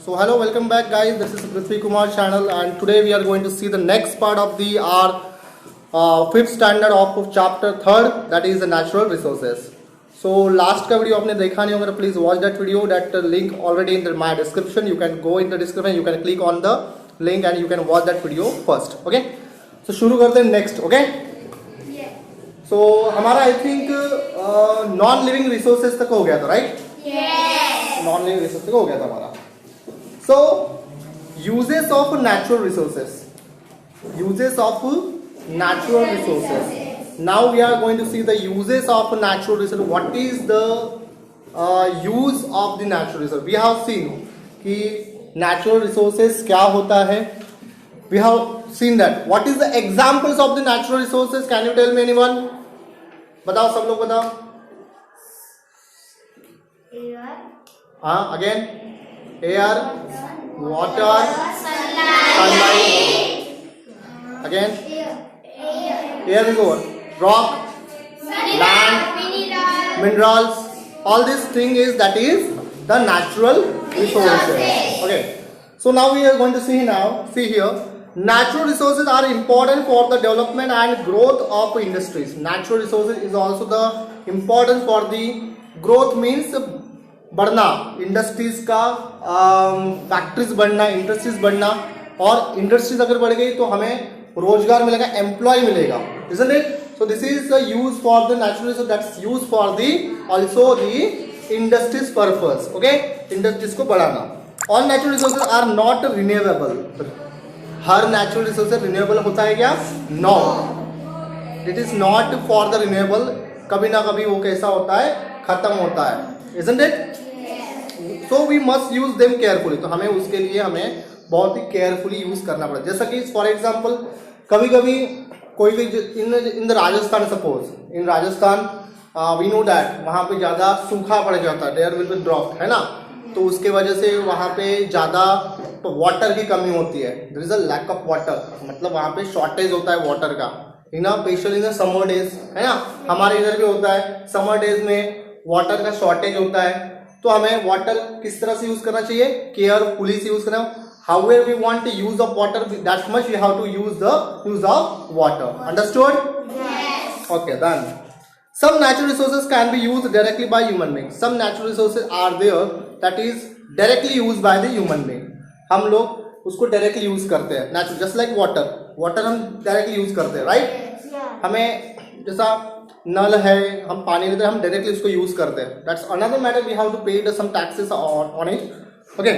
So hello, welcome back guys. This is Prithvi Kumar channel and today we are going to see the next part of the our fifth standard of chapter third, that is the natural resources. So last का video आपने देखा नहीं होगा, please watch that video. That link already in my description. You can go in the description. You can click on the link and you can watch that video first. Okay. So शुरू करते हैं next. Okay. So हमारा I think non living resources तक हो गया था, right? Non living resources हो गया था हमारा. So uses of natural resources. Uses of natural resources. Now we are going to see the uses of natural resources. What is the use of the natural resources? We have seen कि natural resources क्या होता है. We have seen that. What is the examples of the natural resources? Can you tell me anyone? बताओ, सब लोग बताओ. हाँ, again. Air, water, sunlight. Again. Air is over. Rock, land, minerals. All this thing is that is the natural resources. Okay. So now we are going to see here. Natural resources are important for the development and growth of industries. Natural resources is also the important for the growth, means बढ़ना, industries का factories बढ़ना, industries बढ़ना. और industries अगर बढ़ गई तो हमें रोजगार मिलेगा, एम्प्लॉय मिलेगा, isn't it? So this is the use for the natural resource, that's used for the also the industries purpose. Okay, industries को बढ़ाना. All natural resources are not renewable. हर नेचुरल रिसोर्स रिन्यूएबल होता है क्या? No, it is not for the renewable. कभी ना कभी वो कैसा होता है, खत्म होता है, isn't it? So we must use them carefully. तो हमें उसके लिए हमें बहुत ही केयरफुली यूज करना पड़ता है. जैसा कि फॉर एग्जाम्पल कभी कभी कोई भी in the Rajasthan, suppose in Rajasthan we know that वहाँ पे ज़्यादा सूखा पड़ जाता है, देयर विल बी ड्रॉप, है ना. तो उसके वजह से वहाँ पे ज़्यादा वाटर की कमी होती है. There is a lack of water, मतलब वहाँ पे शॉर्टेज होता है वाटर का, स्पेशली इन समर डेज, है ना. हमारे इधर भी होता है, समर डेज में वाटर का शॉर्टेज होता है. तो हमें वाटर किस तरह से यूज करना चाहिए? केयरफुली से यूज करना. However we want to use of water, that much we have to use of water. Understood? Okay, done. Some natural resources can be used directly by human beings. Some natural resources are there that is directly used by the human being. हम लोग उसको directly use करते हैं. Natural, just like water. Water हम directly use करते हैं, right? हमें जैसा नल है, हम पानी लेते हैं, हम डायरेक्टली उसको यूज करते हैं. That's another matter. We have to pay some taxes on it. Okay.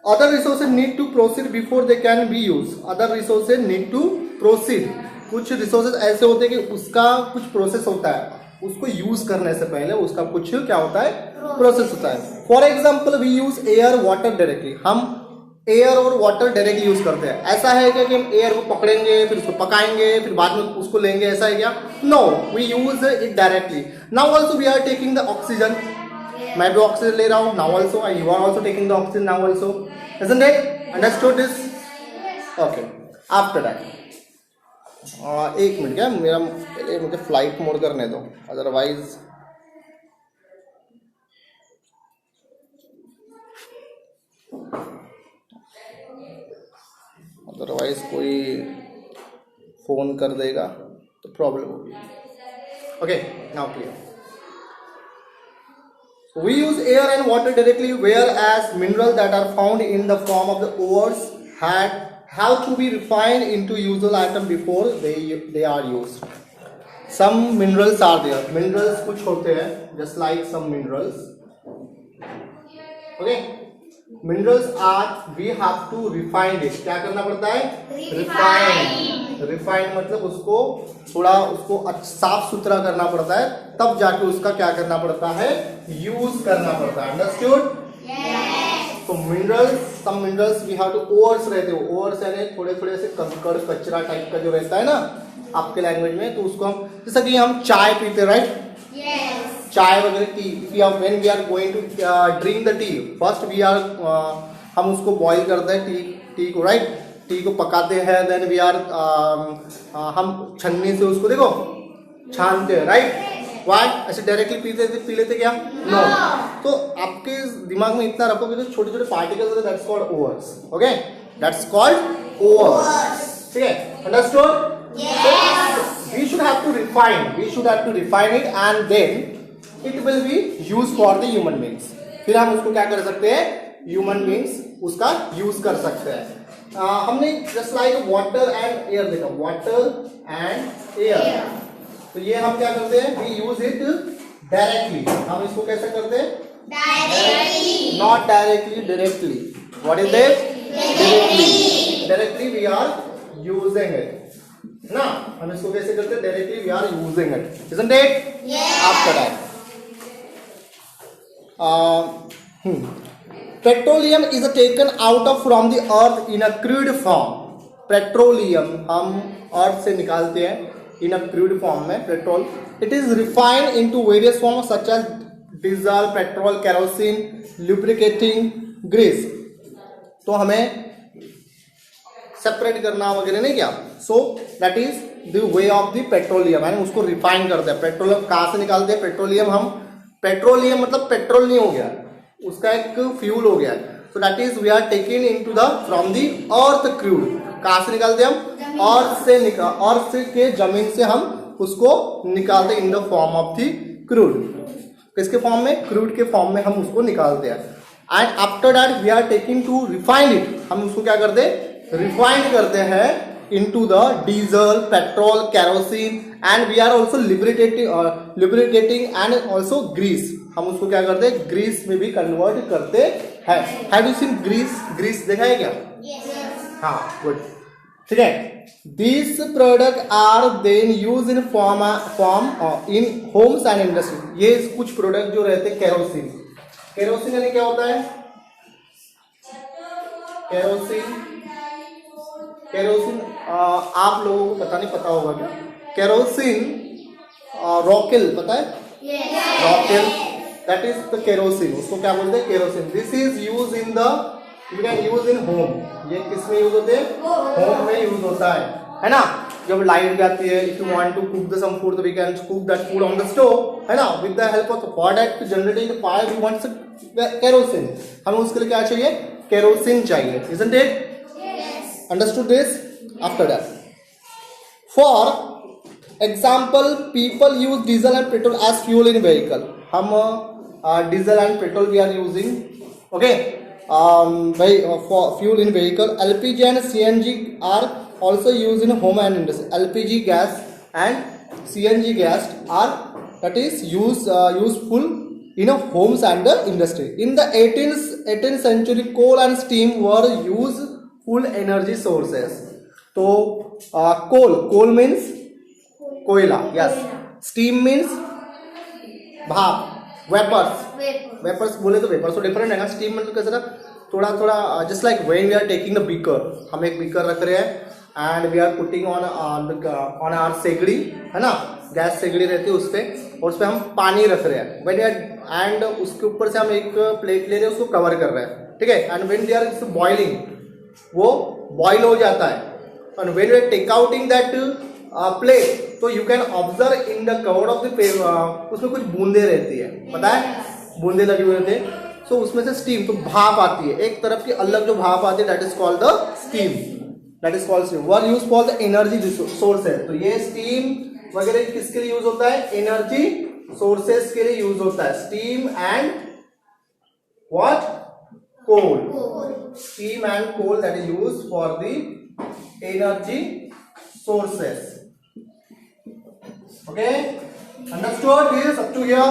Other resources need to proceed before they can be use. Other resources need to proceed. कुछ रिसोर्सेज ऐसे होते हैं कि उसका कुछ प्रोसेस होता है, उसको यूज करने से पहले उसका कुछ क्या होता है, प्रोसेस होता है. For example we use air water directly. हम एयर और वाटर डायरेक्टली यूज करते हैं. ऐसा है क्या कि हम एयर को पकड़ेंगे, फिर उसको पकाएंगे, फिर बाद में उसको लेंगे, ऐसा है क्या? No, we use it directly. Now also we are taking the oxygen. मैं भी ऑक्सीजन ले रहा हूँ now also, you are also taking the oxygen now also, isn't it? Understood this? Okay. After that, एक मिनट, क्या मेरा मुझे flight mode करने दो, अदरवाइज कोई फोन कर देगा तो प्रॉब्लम होगी. Okay, now clear. We use air and water directly, whereas minerals that are found in the form of the ores have to be refined into usable item before they are used. Some minerals are there. Minerals कुछ होते हैं, just like some minerals. Okay. Minerals are, we have to refine it. क्या करना पड़ता है? Refine मतलब उसको थोड़ा साफ सुथरा करना पड़ता है, तब जाके उसका क्या करना पड़ता है, यूज करना पड़ता है. अंडरस्टूड? तो minerals, some minerals we have to, ores रहते हो, ओर्स यानी थोड़े थोड़े से कंकड़ कचरा टाइप का जो रहता है ना आपके लैंग्वेज में, तो उसको हम, जैसा कि हम चाय पीते, राइट? चाय वगैरह, tea, when we are going to drink the tea, first we are, हम उसको बॉईल करते हैं टी को, राइट? टी को पकाते हैं, देन वी आर, हम छन्नी से उसको देखो छानते हैं, राइट? वाई ऐसे डायरेक्टली पी लेते क्या? नो। तो आपके दिमाग में इतना रखोगे तो छोटे छोटे particles that's called overs. Okay, that's called overs. ठीक है, understood? We should have to refine it and then it will be used for the human beings. फिर हम उसको क्या कर सकते हैं? ह्यूमन बींग्स उसका यूज कर सकते हैं. हमने just like water and air देखा, वाटर एंड एयर. तो ये हम क्या करते हैं? We use it directly. हम इसको कैसे करते हैं? Directly, not directly, directly. What is that? Directly. Directly we are using it ना. हम इसको कैसे करते हैं? Directly we are using it, isn't it? After that petroleum is taken out of from the earth in a crude form. Petroleum हम अर्थ से निकालते हैं इन अ क्रूड फॉर्म में, petrol. It is refined into various form such as diesel, petrol, kerosene, lubricating, grease. तो हमें separate करना वगैरह नहीं क्या. So that is the way of the petroleum. यानी उसको रिफाइन करते हैं. पेट्रोलियम कहाँ से निकालते हैं? पेट्रोलियम. हम पेट्रोलियम मतलब पेट्रोल नहीं हो गया, उसका एक फ्यूल हो गया. So that is we are taking into the from the earth crude. कहाँ से निकालते हैं हम? अर्थ से के जमीन से हम उसको निकालते हैं in the form of the crude. किसके फॉर्म में? क्रूड के फॉर्म में हम उसको निकालते हैं. And after that we are taking to refine it. हम उसको क्या करते हैं? रिफाइंड करते हैं into the diesel, petrol, kerosene and we are also lubricating and also grease. हम उसको क्या करते हैं? ग्रीस में भी कन्वर्ट करते हैं. Have you seen grease? Grease देखा है क्या? हाँ, गुड. ठीक है. These products are then used in form in homes and industry. ये कुछ प्रोडक्ट जो रहते हैं केरोसिन. केरोसिन यानी क्या होता है? केरोसिन आप लोगों को पता नहीं, पता होगा क्या? केरोसिन रॉकेल पता है? रॉकेल, दैट इज द केरोसिन. उसको क्या बोलते हैं? Kerosene. This is use in the, you can use in home. ये किस में यूज होते हैं? होम में यूज होता है ना. जब लाइट जाती है, if you want to cook the some food, we can cook that food on the stove, है ना. With the help of for that generating the fire we want kerosene. हमें उसके लिए क्या चाहिए? केरोसिन चाहिए, isn't it? Understood this? After that, for example, people use diesel and petrol as fuel in vehicle. हम diesel and petrol we are using, okay, for fuel in vehicle. LPG and CNG are also used in home and industry. LPG gas and CNG gas are that is useful in homes and the industry. In the 18th century, coal and steam were used full energy sources. तो coal means कोयला, yes. Steam means भाप, vapors बोले तो vapors तो different है ना. Steam मतलब कैसे ना, थोड़ा थोड़ा just like when we are taking the beaker, हम एक beaker रख रहे हैं and we are putting on our सेगड़ी, है ना. गैस सेगड़ी रहती है उस पर, और उस पर हम पानी रख रहे हैं. when we are and उसके ऊपर से हम एक प्लेट ले रहे हैं, उसको कवर कर रहे हैं, ठीक है. and when we are boiling, वो बॉईल हो जाता है. and when you are take out in that plate, तो you can observe in the cover of the उसमें कुछ बूंदे रहती है, पता है? बूंदे लगे हुए रहते हैं. so उसमें से स्टीम, तो भाप आती है एक तरफ की अलग जो भाप आती है, that is called the steam. that is called steam. were used for the energy source है. तो ये स्टीम वगैरह किसके लिए यूज होता है? एनर्जी सोर्सेस के लिए यूज होता है. Steam and what? coal. Steam and coal that is used for the energy sources. Okay, understood this up to here?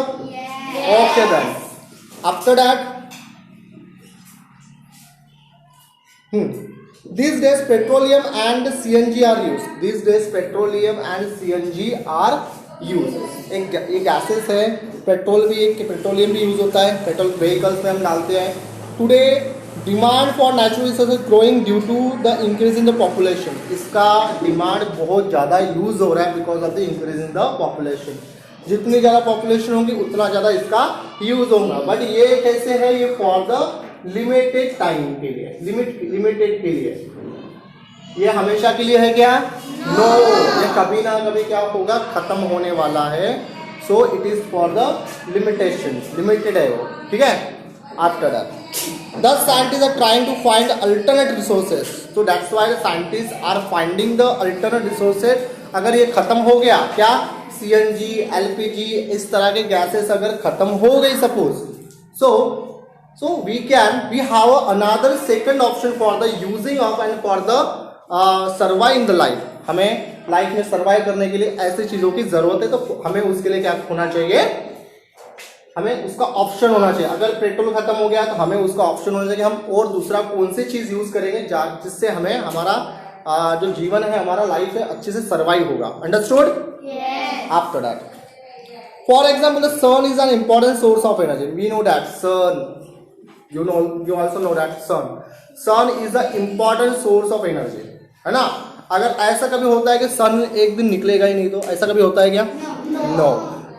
Okay then. After that, these days petroleum and CNG are used. These days petroleum and CNG are used. एक gases है, petrol भी एक petroleum भी use होता है. Petrol vehicles में हम डालते हैं. Today demand for natural resources growing due to the increase in the population. इसका डिमांड बहुत ज़्यादा यूज हो रहा है because of the increase in the population. जितनी ज़्यादा पॉपुलेशन होगी उतना ज़्यादा इसका यूज होगा. बट ये कैसे है? ये फॉर द लिमिटेड टाइम के लिए, लिमिटेड के लिए. ये हमेशा के लिए है क्या? नो. ये कभी ना कभी क्या होगा? खत्म होने वाला है. So it is for the limitation, limited है वो, ठीक है। After that the scientist are trying to find alternate resources, so that's why the scientists are finding the alternate resources। अगर ये खत्म हो गया, क्या CNG, LPG इस तरह के गैसेस अगर खत्म हो गई suppose, so we have another second option for the using of and for the survive in the life। हमें लाइफ में सर्वाइव करने के लिए ऐसी चीजों की जरूरत है, तो हमें उसके लिए क्या होना चाहिए, हमें उसका ऑप्शन होना चाहिए। अगर पेट्रोल खत्म हो गया तो हमें उसका ऑप्शन होना चाहिए कि हम और दूसरा कौन सी चीज यूज करेंगे जिससे हमें हमारा जो जीवन है, हमारा लाइफ है, अच्छे से सर्वाइव होगा। Understood? After that for example the sun is an important source of energy. We know that sun, you also know that sun is the important source of energy, है ना। अगर ऐसा कभी होता है कि सन एक दिन निकलेगा ही नहीं, तो ऐसा कभी होता है क्या? नो।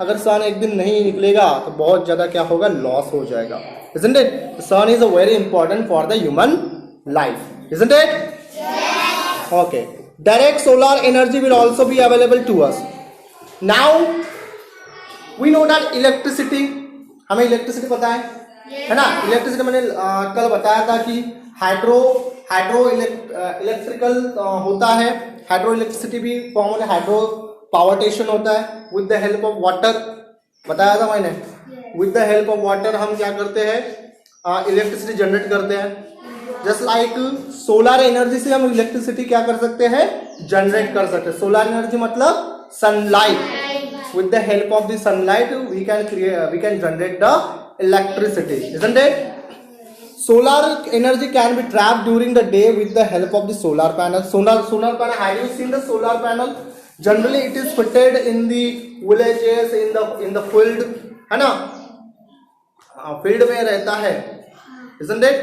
अगर सन एक दिन नहीं निकलेगा तो बहुत ज्यादा क्या होगा, लॉस हो जाएगा, isn't it? Sun is a very important for the human life, isn't it? Yes. Okay. Direct solar energy will also be available to us. Now we know that electricity, हमें इलेक्ट्रिसिटी पता है ना। Electricity मैंने कल बताया था कि hydro electrical होता है, हाइड्रो इलेक्ट्रिसिटी भी फॉर्म होता है, हाइड्रो पावर स्टेशन होता है with the help of water, बताया था मैंने। With the help of water हम क्या करते हैं, इलेक्ट्रिसिटी जनरेट करते हैं। जस्ट लाइक सोलर एनर्जी से हम इलेक्ट्रिसिटी क्या कर सकते हैं, जनरेट कर सकते हैं। सोलर एनर्जी मतलब sunlight, with the help of the sunlight we can generate the electricity, isn't it? Solar energy can be trapped during the day with the help of the solar panel. Solar panel, have you seen the solar panel? Generally it is fitted in the villages, in the field, है ना, field में रहता है, isn't it?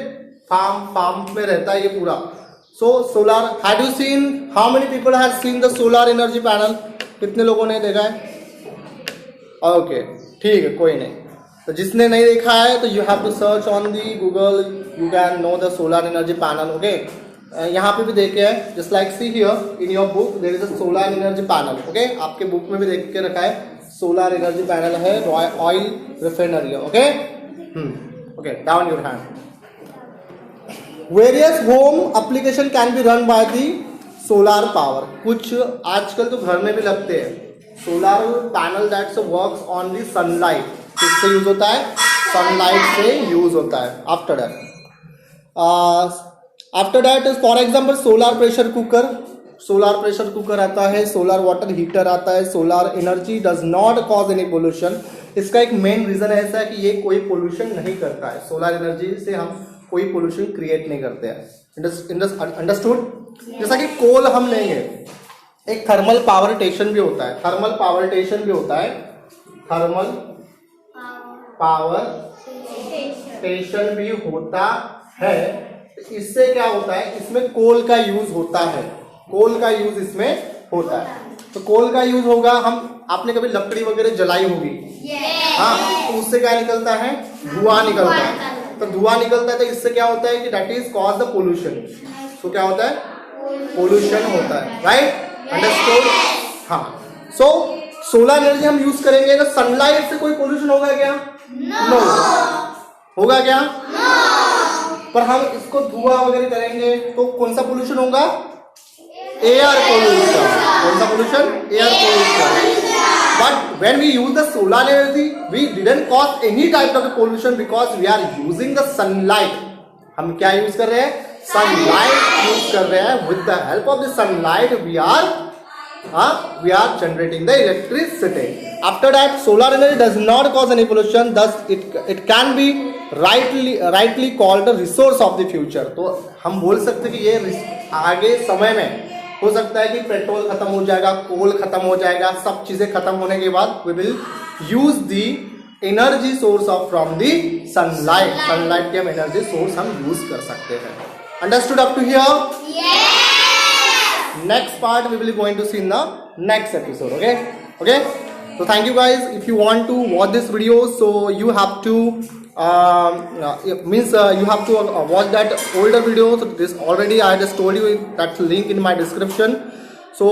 Farm में रहता है ये पूरा। So solar, have you seen, how many people have seen the solar energy panel? कितने लोगों ने देखा है? ओके, ठीक है, कोई नहीं। तो जिसने नहीं देखा है तो you have to search on the Google, you can know the solar energy panel. Okay, यहाँ पे भी देखे है, just like see here in your book there is a solar energy panel. Okay, आपके बुक में भी देख के रखा है, सोलर एनर्जी पैनल है, oil refinery. Okay, okay, down your hand. Various home application can be run by the solar power. कुछ आजकल तो घर में भी लगते हैं solar panel that's works on the sunlight. किससे यूज होता है, सनलाइट से यूज होता है। After that for example solar pressure cooker, solar pressure cooker आता है, सोलर वाटर हीटर आता है। Solar energy does not cause any pollution. इसका एक मेन रीजन ऐसा है कि ये कोई पोल्यूशन नहीं करता है। सोलर एनर्जी से हम कोई पोल्यूशन क्रिएट नहीं करते हैं। अंडरस्टूड? जैसा कि कोल हम लेंगे, एक थर्मल पावर स्टेशन भी होता है, थर्मल पावर स्टेशन भी होता है, थर्मल पावर स्टेशन भी होता है। इससे क्या होता है, इसमें कोल का यूज होता है, कोल का यूज इसमें होता है। तो कोल का यूज होगा, हम आपने कभी लकड़ी वगैरह जलाई होगी, हाँ, तो उससे क्या निकलता है, धुआं निकलता है। तो धुआं निकलता है तो इससे क्या होता है कि that is cause the pollution. तो क्या होता है, पोल्यूशन होता है, राइट? अंडरस्टूड? हाँ। सो सोलर एनर्जी हम यूज करेंगे तो सनलाइट से कोई पोल्यूशन होगा क्या? नो। होगा क्या? पर हम इसको धुआं वगैरह करेंगे तो कौन सा पोल्यूशन होगा? Air pollution. कौन सा pollution? Air pollution. But when we use the solar energy we didn't cause any type of pollution because we are using the sunlight. हम क्या यूज कर रहे हैं? सनलाइट यूज कर रहे हैं। With the help of the sunlight we are generating the electricity. After that, solar energy does not cause any pollution. Thus, it can be rightly called the resource of the future. तो हम बोल सकते हैं कि ये आगे समय में हो सकता है कि पेट्रोल खत्म हो जाएगा, कोल खत्म हो जाएगा, सब चीजें खत्म होने के बाद we will use the energy source of from the sunlight. Sunlight की हम energy source हम use कर सकते हैं. Understood up to here? Yes. Next part we will be going to see in the next episode. Okay, so thank you guys. If you want to watch this video, so you have to you have to watch that older video. So this already I just told you that link in my description. So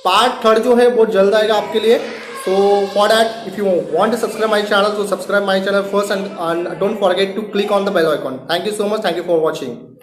part 3 जो है बहुत जल्द आएगा आपके लिए. So for that, if you want to subscribe my channel, so subscribe my channel first, and don't forget to click on the bell icon. Thank you so much. Thank you for watching.